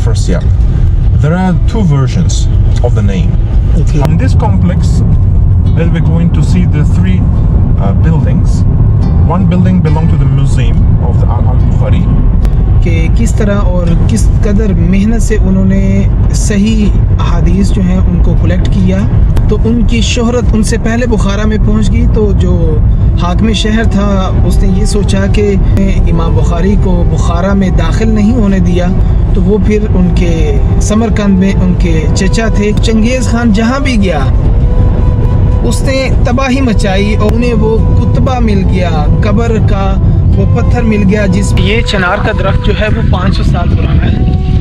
al-Afrasiyab. There are two versions of the name. Okay. On this complex, we're going to see the three buildings. One building belongs to the Museum of the Al-Bukhari. कि किस तरह और किस कदर मेहनत से उन्होंने सही हदीस जो हैं उनको कलेक्ट किया, तो उनकी शोहरत उनसे पहले बुखारा में पहुंच गई। तो जो हाकिम शहर था उसने ये सोचा कि इमाम बुखारी को बुखारा में दाखिल नहीं होने दिया, तो वो फिर उनके समरकंद में उनके चचा थे चंगेज़ खान जहाँ भी गया उसने तबाही मचाई और उन्हें वो कुतबा मिल गया, कब्र का वो पत्थर मिल गया। जिस ये चिनार का दरख्त जो है वो 500 साल पुराना है।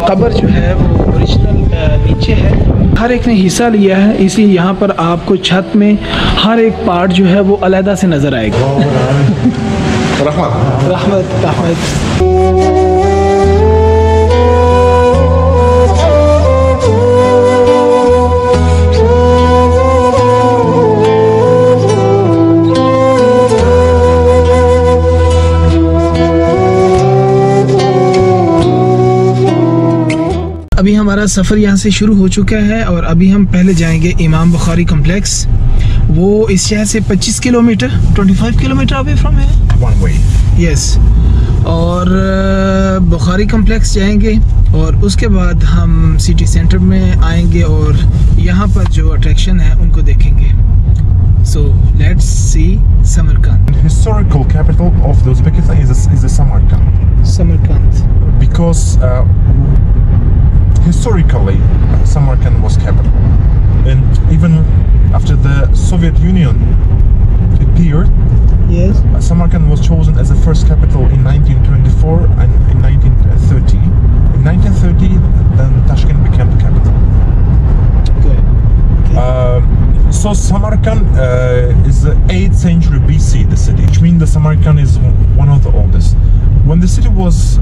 कब्र जो है वो ओरिजिनल नीचे है। हर एक ने हिस्सा लिया है, इसलिए यहाँ पर आपको छत में हर एक पार्ट जो है वो अलहदा से नज़र आएगा। रहमत रहमत रहमत। अभी हमारा सफ़र यहाँ से शुरू हो चुका है और अभी हम पहले जाएंगे इमाम बुखारी कॉम्प्लेक्स। वो इस शहर से 25 किलोमीटर 25 किलोमीटर अवे फ्रॉम है, वन वे। यस। और बुखारी कॉम्प्लेक्स जाएंगे और उसके बाद हम सिटी सेंटर में आएंगे और यहाँ पर जो अट्रैक्शन है उनको देखेंगे। So let's see Samarkand. Historical capital of the Uzbekistan is the Samarkand. Samarkand. Because historically, Samarkand was capital, and even after the Soviet Union appeared, yes, Samarkand was chosen as the first capital in 1924 and in 1930. In 1930, then Tashkent became the capital. Okay. So Samarkand is the 8th century BC, the city, which means the Samarkand is one of the oldest. When the city was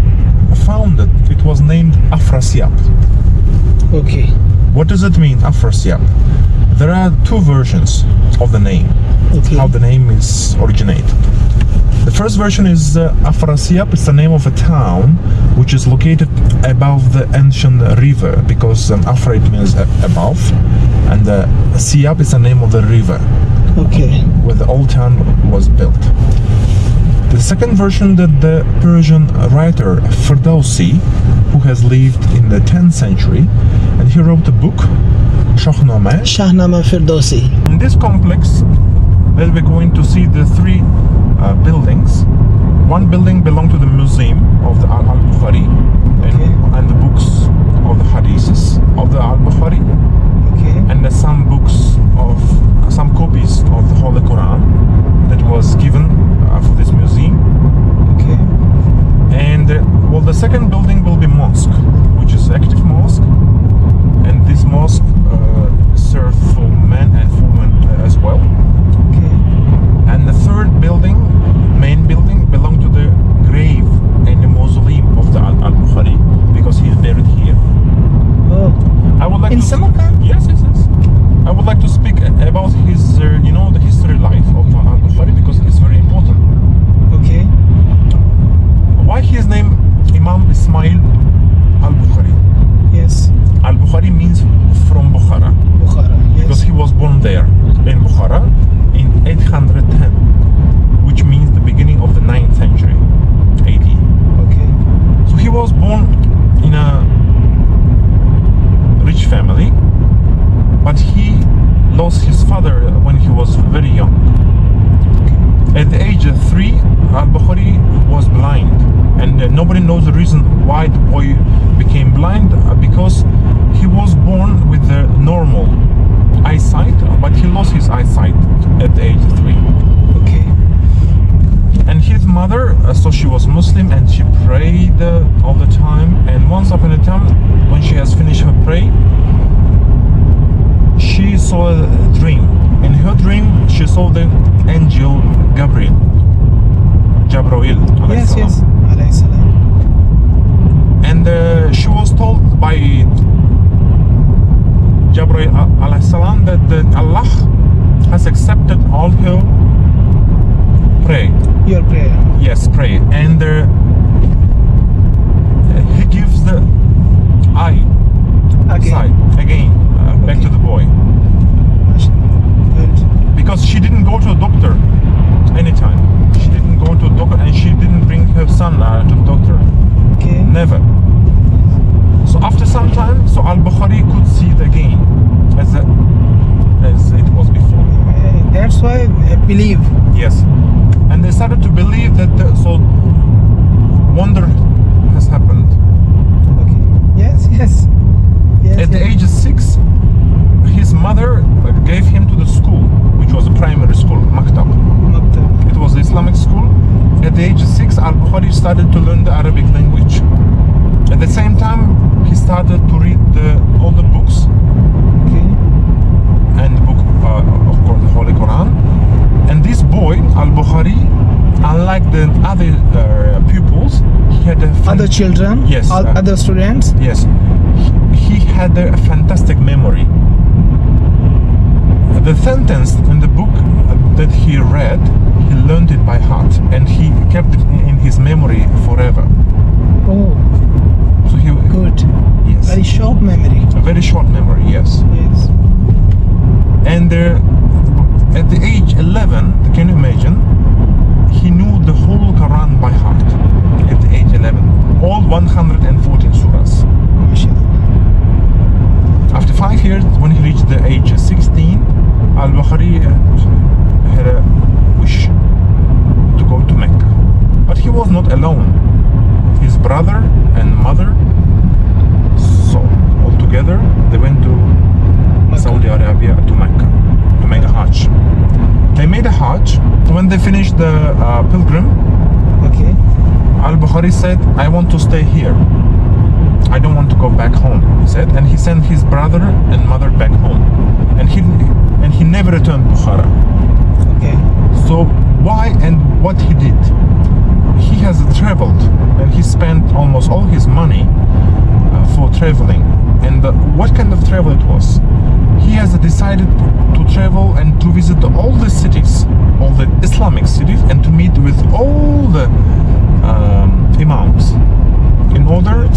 founded, it was named Afrasiyab. Okay. What does it mean, Afrasiyab? There are two versions of the name, okay, how the name is originated. The first version is Afrasiyab. It's the name of a town which is located above the ancient river, because Afra it means above, and Siyab is the name of the river, okay, where the old town was built. The second version, that the Persian writer Firdausi, who has lived in the 10th century, and he wrote a book, Shahnama Firdausi. In this complex, where we're going to see the three buildings. One building belongs to the Museum of the al-Bukhari, okay, and the books of the hadiths of the al-Bukhari, okay, and some books of some copies of the Holy Quran that was given for this museum. okay. And well, the second building will be mosque, which is active mosque, and this mosque serves for men and for women as well. Okay. And the third building, main building, belongs to the grave and the mausoleum of the al-Bukhari, because he is buried here. Oh. I would like in Samarkand? Yes, yes, yes. I would like to speak about his, the history life of al-Bukhari, because it's very important. Okay. Why he is named Imam Ismail Al-Bukhari? Yes. Al-Bukhari means from Bukhara. Bukhara, yes. Because he was born there in Bukhara in 810, which means the beginning of the 9th century AD. Okay. So he was born in a rich family, but he lost his father when he was very young. Okay. At the age of 3, Al-Bukhari was blind, and nobody knows the reason why the boy became blind, because he was born with the normal eyesight, but he lost his eyesight at the age of 3. Okay. And his mother, so she was Muslim, and she prayed all the time, and once upon a time, when she has finished her prayer, she saw a dream. In her dream, she saw the angel Gabriel. Yes, yes. And she was told by Jibreel alayhi salam that Allah has accepted all her prayer. Your prayer. Yes, prayer. And he gives the eye go to a doctor anytime. She didn't go to a doctor, and she didn't bring her son to the doctor. Okay. Never. So after some time, so Al-Bukhari could see it again as it was before. That's why I believe. Yes. And they started to believe that so wonder has happened. Okay. Yes. At the age of 6, his mother gave him to the school, which was a primary school, Maktab. It was an Islamic school. At the age of 6, Al-Bukhari started to learn the Arabic language. At the same time, he started to read all the books. Okay. And the book, of course, the Holy Quran. And this boy, Al-Bukhari, unlike the other pupils, he had Other children? Yes. Other students? Yes. He had a fantastic memory. The sentence in the book that he read, he learned it by heart, and he kept it in his memory forever. Oh. So he Good. Yes. Very short memory. A very short memory. Yes. Yes. And at the age 11, can you imagine? He knew the whole Quran by heart. At the age 11, all 114 surahs. MashaAllah. After 5 years, when he reached the age of 16, Al-Bukhari had a wish to go to Mecca. But he was not alone. His brother and mother, so all together, they went to Saudi Arabia, to Mecca, to make a Hajj. They made a Hajj. When they finished the pilgrim, Okay. Al-Bukhari said, I want to stay here. I don't want to go back home, he said. And he sent his brother and mother back home. And he never returned to Bukhara. Okay. So why and what he did? He has traveled, and he spent almost all his money for traveling. And what kind of travel it was? He has decided to travel and to visit all the cities, all the Islamic cities, and to meet with all the imams in order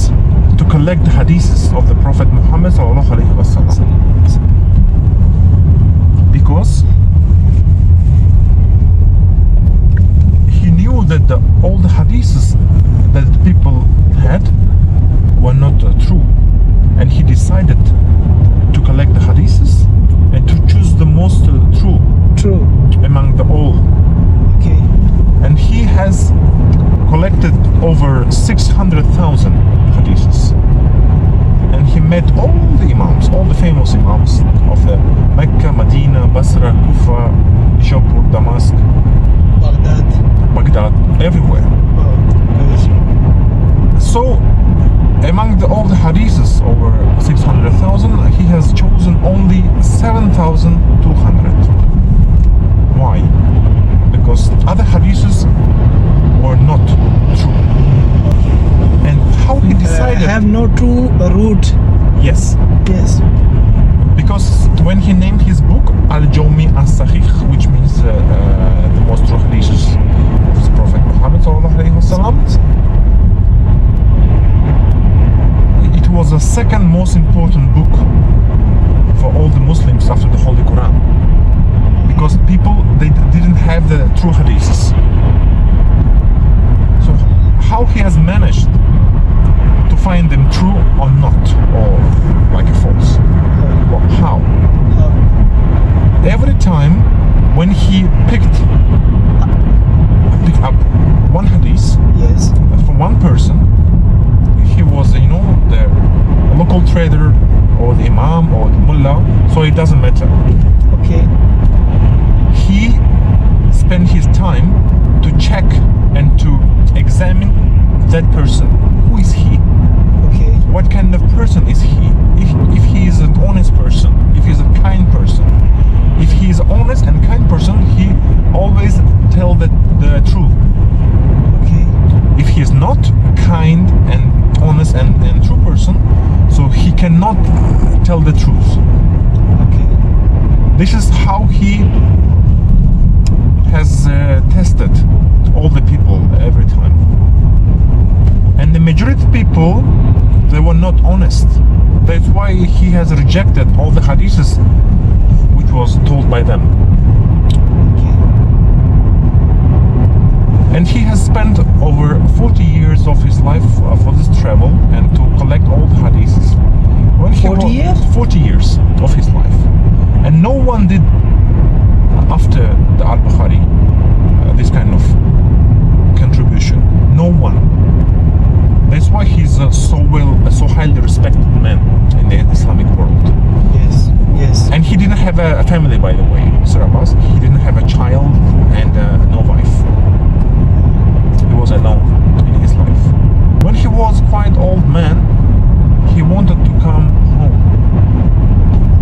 to collect the hadiths of the Prophet Muhammad sallallahu alaihi wasallam. Because he knew that all the hadiths that the people had were not true, and he decided to collect the hadiths and to choose the most true among the all. Okay. And he has collected over 600,000 hadiths, and he met all the imams, all the famous imams of the Mecca, Medina, Basra, Kufa, Sheikhupura, Damascus, Baghdad, everywhere. So among all the hadiths, over 600,000, he has chosen only 7,200. Why? Because other hadiths were not true. And how he decided? Have no true root. Yes. Yes. Because when he named his book Al-Jawmi As-Sahih, which means the most true hadiths of the Prophet Muhammad sallallahu alaihi wasallam, it was the second most important book for all the Muslims after the Holy Quran, because people, they didn't have the true hadiths. So how he has managed to find them true or not, or like a false? How? Every time when he picked up one hadith, Yes. from one person, he was, the local trader or the imam or the mullah, so it doesn't matter. Okay. He spent his time to check and to examine that person. Who is he? Okay. What kind of person is he? If he is an honest person, if he's a kind person, if he is honest and kind person, he always tell the truth. Okay. If he is not kind and honest and true person, so he cannot tell the truth. Okay. This is how he has tested all the people every time. And the majority of people, they were not honest. That's why he has rejected all the hadiths which was told by them. Okay. And he has spent over 40 years of his life for this travel and to collect all the hadiths. When 40 years? 40 years of his life. And no one did after the Al-Bukhari this kind of contribution. No one. That's why he's so highly respected man in the Islamic world. Yes, yes. And he didn't have a family, by the way, Mr. Abbas. He didn't have a child and no wife. He was alone in his life. When he was quite old man, he wanted to come home.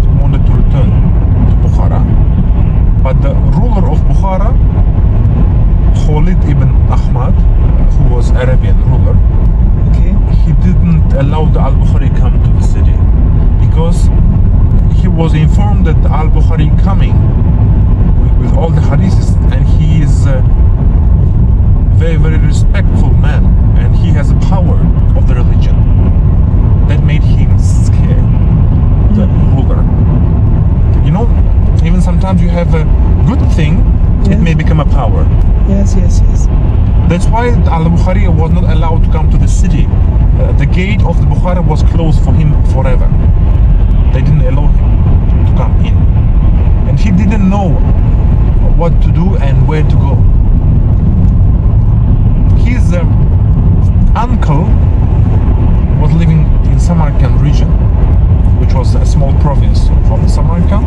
He wanted to return to Bukhara. But the ruler of Bukhara, Khalid ibn Ahmad, who was Arabian ruler, he didn't allow the Al-Bukhari come to the city because he was informed that the Al-Bukhari coming with all the hadiths, and he is a very, very respectful man, and he has the power of the religion. That made him scared, the ruler. You know, even sometimes you have a good thing, it may become a power. Yes, yes, yes. That's why Al-Bukhari was not allowed to come to the city. The gate of the Bukhara was closed for him forever. They didn't allow him to come in. And he didn't know what to do and where to go. His uncle was living in Samarkand region, which was a small province from Samarkand,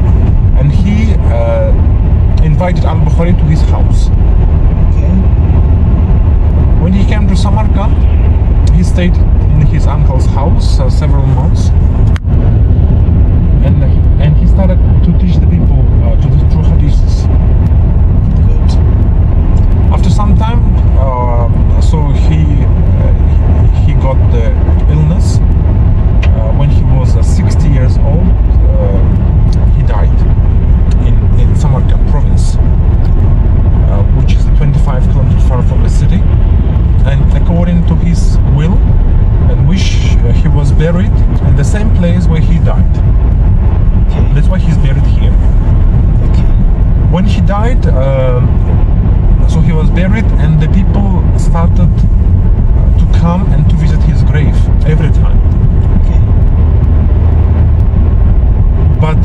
and he invited Al-Bukhari to his house. When he came to Samarkand, he stayed in his uncle's house several months, and he started to teach the people to the true hadiths. Good. After some time, so he got the illness. When he was 60 years old, he died in Samarkand province, which is 25 kilometers far from the city. And according to his will and wish, he was buried in the same place where he died. That's why he's buried here. When he died, so he was buried, and the people started to come and to visit his grave every time. But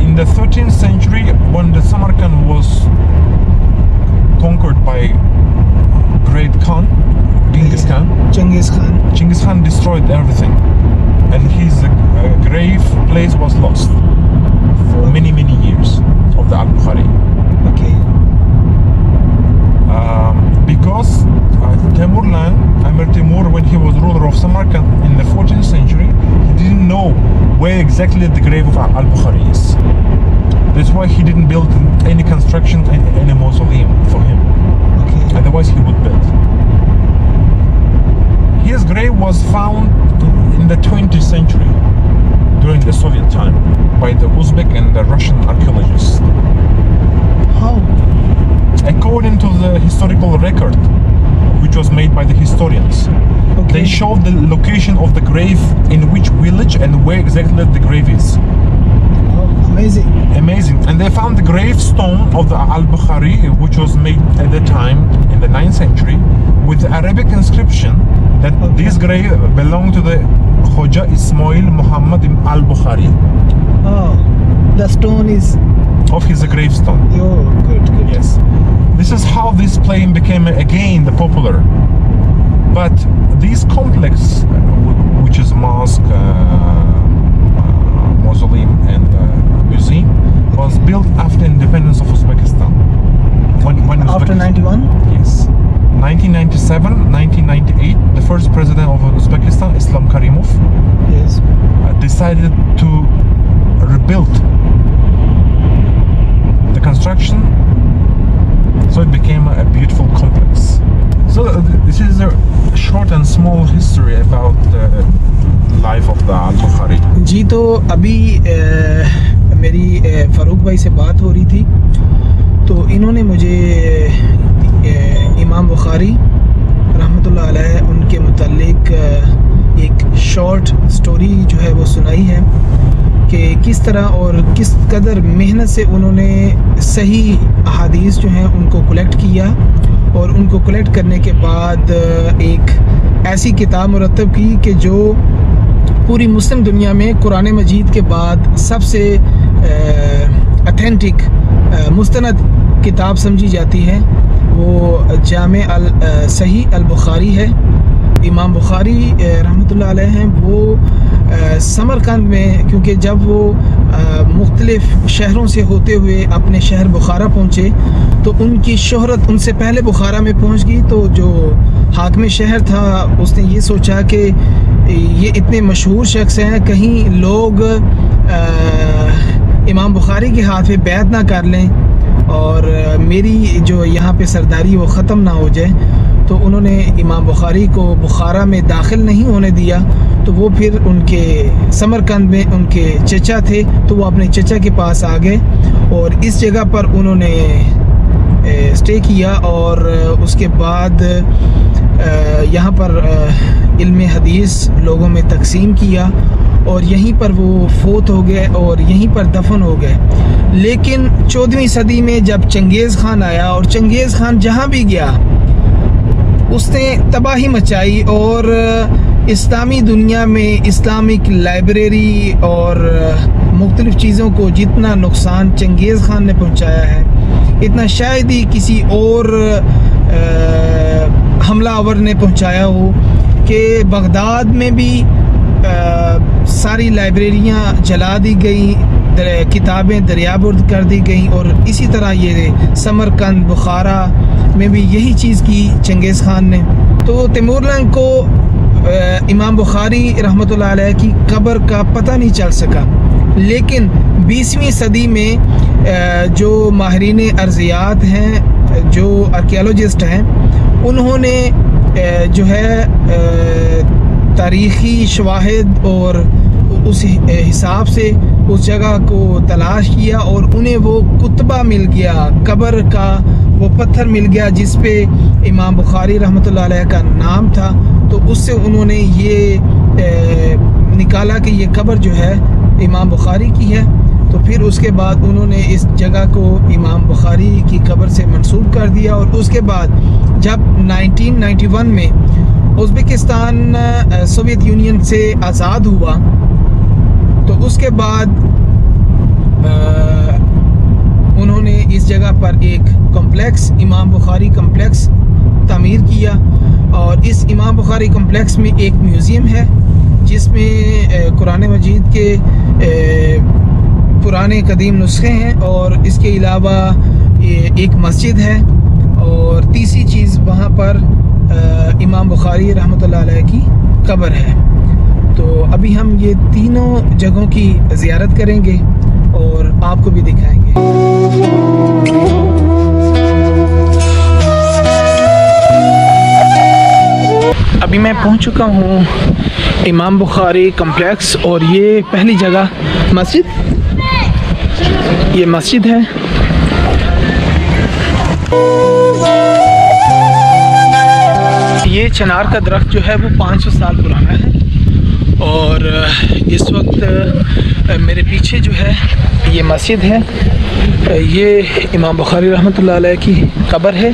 in the 13th century, when the Samarkand was conquered by Great Khan, Genghis Khan destroyed everything, and his grave place was lost for many, many years of the Al-Bukhari. Because Amir Timur, when he was ruler of Samarkand in the 14th century, he didn't know where exactly the grave of Al-Bukhari is. That's why he didn't build any construction, any mausoleum for him. Otherwise he would build. His grave was found in the 20th century during the Soviet time by the Uzbek and the Russian archaeologists. How? According to the historical record, which was made by the historians, they showed the location of the grave in which village and where exactly the grave is. Amazing. Amazing. And they found the gravestone of the Al-Bukhari, which was made at the time in the 9th century, with the Arabic inscription that this grave belonged to the Khoja Ismail Muḥammad Al-Bukhari. Oh, the stone is of his gravestone. Oh, good, good. Yes. This is how this place became again the popular. But this complex, which is mosque, mausoleum and museum, was built after independence of Uzbekistan. When after 91? Yes. 1997, 1998, the first president of Uzbekistan, Islam Karimov, decided to rebuild the construction, so it became a beautiful complex. So this is a short and small history about the life of the Al-Bukhari. जी तो अभी मेरी फारूक भाई से बात हो रही थी, तो इन्होंने मुझे इमाम बुखारी रहमतुल्लाह अलैह उनके मुतालिक एक शॉर्ट स्टोरी जो है वो सुनाई है कि किस तरह और किस कदर मेहनत से उन्होंने सही अहादीस जो हैं उनको कलेक्ट किया और उनको कलेक्ट करने के बाद एक ऐसी किताब मुरतब की कि जो पूरी मुस्लिम दुनिया में कुरान मजीद के बाद सबसे ऑथेंटिक मुस्तनद किताब समझी जाती है। वो जामे सहीह अल-बुखारी है। इमाम बुखारी रहमतुल्लाह अलैह हैं, वो समरकंद में, क्योंकि जब वो मुख्तलिफ़ शहरों से होते हुए अपने शहर बुखारा पहुँचे तो उनकी शोहरत उनसे पहले बुखारा में पहुँच गई। तो जो हाकिम शहर था उसने ये सोचा कि ये इतने मशहूर शख्स हैं, कहीं लोग इमाम बुखारी के हाथ में बैत ना कर लें और मेरी जो यहाँ पे सरदारी वो ख़त्म ना हो जाए। तो उन्होंने इमाम बुखारी को बुखारा में दाखिल नहीं होने दिया। तो वो फिर उनके समरकंद में उनके चचा थे, तो वो अपने चचा के पास आ गए और इस जगह पर उन्होंने स्टे किया और उसके बाद यहाँ पर इल्म हदीस लोगों में तकसीम किया और यहीं पर वो फोत हो गए और यहीं पर दफन हो गए। लेकिन 14वीं सदी में जब चंगेज़ खान आया और चंगेज़ खान जहाँ भी गया उसने तबाही मचाई और इस्लामी दुनिया में इस्लामिक लाइब्रेरी और मुख्तलिफ़ चीज़ों को जितना नुकसान चंगेज़ खान ने पहुँचाया है इतना शायद ही किसी और हमलावर ने पहुँचाया हो। कि बगदाद में भी सारी लाइब्रेरियाँ जला दी गई, किताबें दरियाबुर्द कर दी गई और इसी तरह ये समरकंद बुखारा में भी यही चीज़ की चंगेज़ खान ने। तो तैमूरलंग को इमाम बुखारी रहमतुल्लाह अलैह की कब्र का पता नहीं चल सका। लेकिन 20वीं सदी में जो माहिरीन अर्ज़ियात हैं, जो आर्कियोलॉजिस्ट हैं, उन्होंने जो है तारीख़ी शवाहिद और उस हिसाब से उस जगह को तलाश किया और उन्हें वो कुतबा मिल गया, कब्र का वो पत्थर मिल गया जिस पे इमाम बुखारी रहमतुल्लाह अलैह का नाम था। तो उससे उन्होंने ये निकाला कि ये कब्र जो है इमाम बुखारी की है। तो फिर उसके बाद उन्होंने इस जगह को इमाम बुखारी की कब्र से मंसूब कर दिया। और उसके बाद जब 1991 में उज़्बेकिस्तान सोवियत यूनियन से आज़ाद हुआ तो उसके बाद उन्होंने इस जगह पर एक कॉम्प्लेक्स, इमाम बुखारी कॉम्प्लेक्स तामीर किया। और इस इमाम बुखारी कॉम्प्लेक्स में एक म्यूज़ियम है जिसमें कुरान मजीद के पुराने कदीम नुस्खे हैं और इसके अलावा एक मस्जिद है। और तीसरी चीज़ वहाँ पर इमाम बुखारी रहमतुल्लाह अलैह की कब्र है। तो अभी हम ये तीनों जगहों की ज़ियारत करेंगे और आपको भी दिखाएंगे। अभी मैं पहुंच चुका हूं इमाम बुखारी कॉम्प्लेक्स और ये पहली जगह मस्जिद, ये मस्जिद है। ये चिनार का दरख्त जो है वो 500 साल पुराना है। और इस वक्त मेरे पीछे जो है ये मस्जिद है, ये इमाम बुखारी रहमतुल्लाह अलैह की कब्र है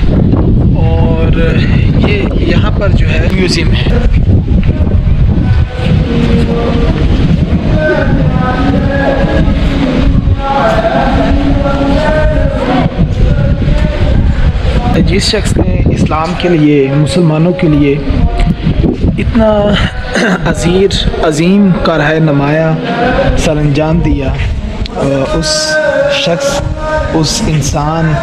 और ये यहाँ पर जो है म्यूज़ियम है। जिस शख्स ने इस्लाम के लिए, मुसलमानों के लिए इतना अजीम कारह नमाया सरअंजाम दिया, उस शख्स, उस इंसान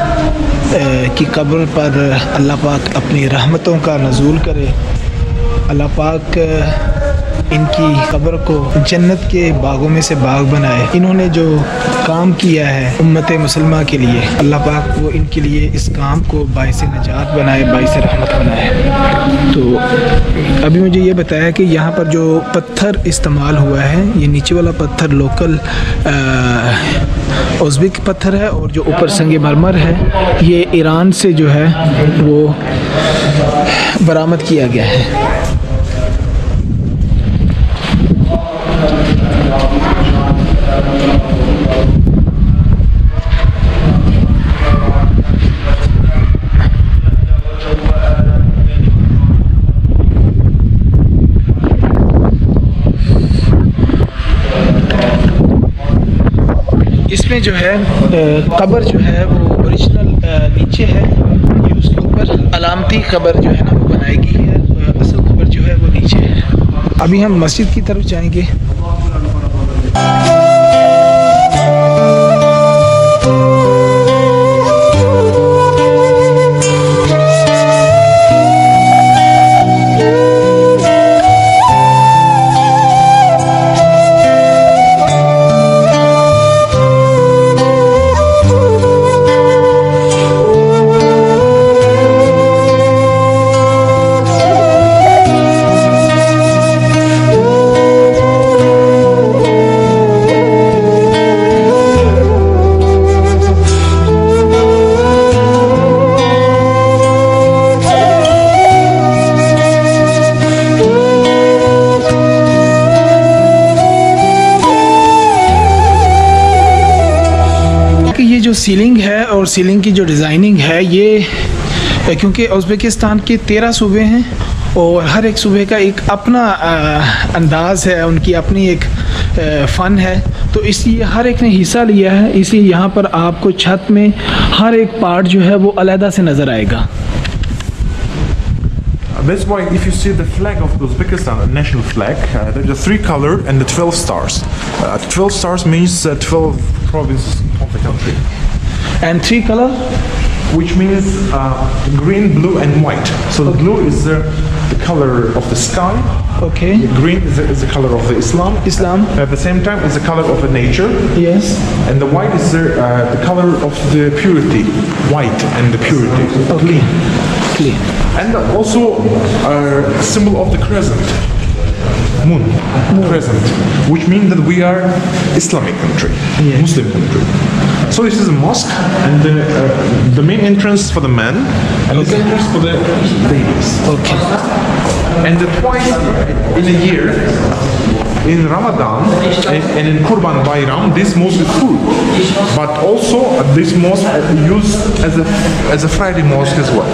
की कब्र पर अल्लाह पाक अपनी रहमतों का नज़ूल करे। अल्लाह पाक इनकी कब्र को जन्नत के बागों में से बाग बनाए। इन्होंने जो काम किया है उम्मत मुसलमा के लिए, अल्लाह पाक वो इनके लिए इस काम को बाइस नजात बनाए, बाइस रहमत बनाए। तो अभी मुझे ये बताया कि यहाँ पर जो पत्थर इस्तेमाल हुआ है, ये नीचे वाला पत्थर लोकल उज़्बेक पत्थर है और जो ऊपर संगे मरमर है ये ईरान से जो है वो बरामद किया गया है। इसमें जो है कब्र जो है वो ओरिजिनल नीचे है, ये उसके ऊपर अलामती कब्र जो है ना वो बनाई गई है, असल कब्र जो है वो नीचे है। अभी हम मस्जिद की तरफ जाएंगे। सीलिंग है और सीलिंग की जो डिज़ाइनिंग है ये क्योंकि उज़्बेकिस्तान के 13 सूबे हैं और हर एक सूबे का एक अपना अंदाज़ है, उनकी अपनी एक फ़न है, तो इसलिए हर एक ने हिस्सा लिया है, इसलिए यहाँ पर आपको छत में हर एक पार्ट जो है वो अलहदा से नज़र आएगा। That's why if you see the flag of Uzbekistan, a national flag, there's a 3-colored and the 12 stars. 12 stars means 12 provinces of the country. And 3 color? Which means green, blue and white. So the blue is the color of the sky. Okay. The green is the color of the Islam. At the same time, it's the color of the nature. Yes. And the white is the color of the purity. White and the purity. Okay. Clean. And also a symbol of the crescent. Moon. Crescent. Which means that we are Islamic country. Yes. Muslim country. So this is a mosque, and the main entrance for the men, and the entrance for the ladies. Okay. And twice in a year, in Ramadan and in Qurban Bayram, this mosque is full. But also this mosque is used as a Friday mosque as well.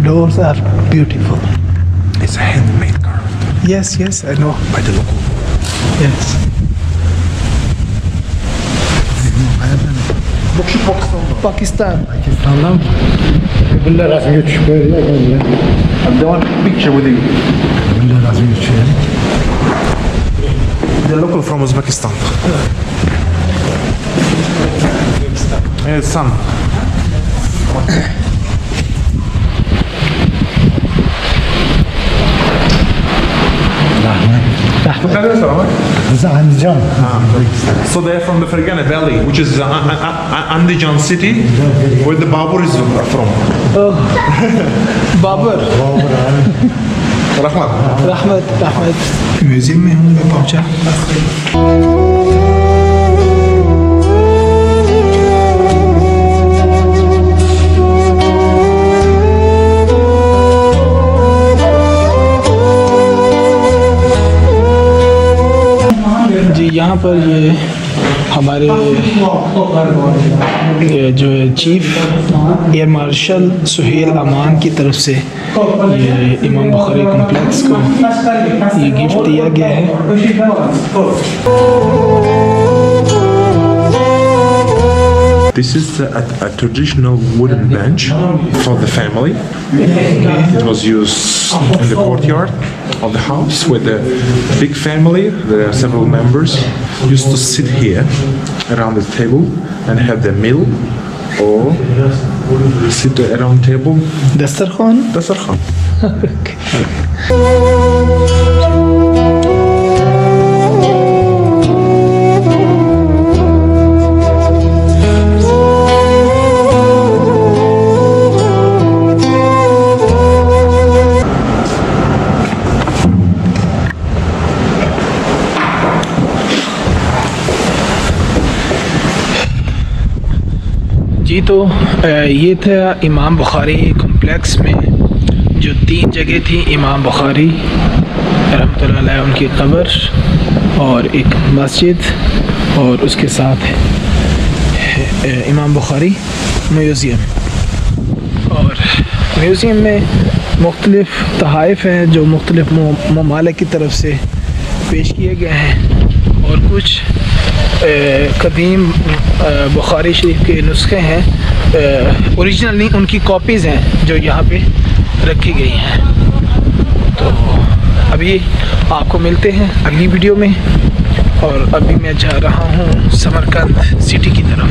Doors are beautiful. It's a handmade carved. Yes, yes, I know. By the local. Yes. Pakistan. Pakistan'dan birbirler arasında geçiş böyle geldiler. They want a picture with you. Birbirler arasında geçiyor. The local from Uzbekistan. Yeah, son. So they're from the Fergana Valley, which is Andijan city, where the Babur is from. Oh. Babur. Rahmat. Museum में हूँ, मैं पहुँचा। जी यहाँ पर ये हमारे जो है चीफ एयर मार्शल सुहेल अमान की तरफ से ये इमाम बुखारी कॉम्प्लेक्स को ये गिफ्ट दिया गया है। This is a traditional wooden bench for the family. It was used in the courtyard of the house with a big family. There are several members used to sit here around the table and have their meal or sit around table. Dastarkhan? Dastarkhan. जी तो ये था इमाम Bukhari complex में जो 3 जगह थी इमाम बुखारी रहमतुल्लाह अलैह उनकी कब्र और एक मस्जिद और उसके साथ इमाम बुखारी म्यूज़ियम। और म्यूज़ियम में मुख्तलिफ़ तहाइफ़ हैं जो मुख्तलिफ़ ममालिक की तरफ से पेश किए गए हैं और कुछ कदीम बुखारी शरीफ के नुस्खे हैं, ओरिजिनल नहीं उनकी कॉपीज़ हैं जो यहाँ पे रखी गई हैं। तो अभी आपको मिलते हैं अगली वीडियो में और अभी मैं जा रहा हूँ समरकंद सिटी की तरफ।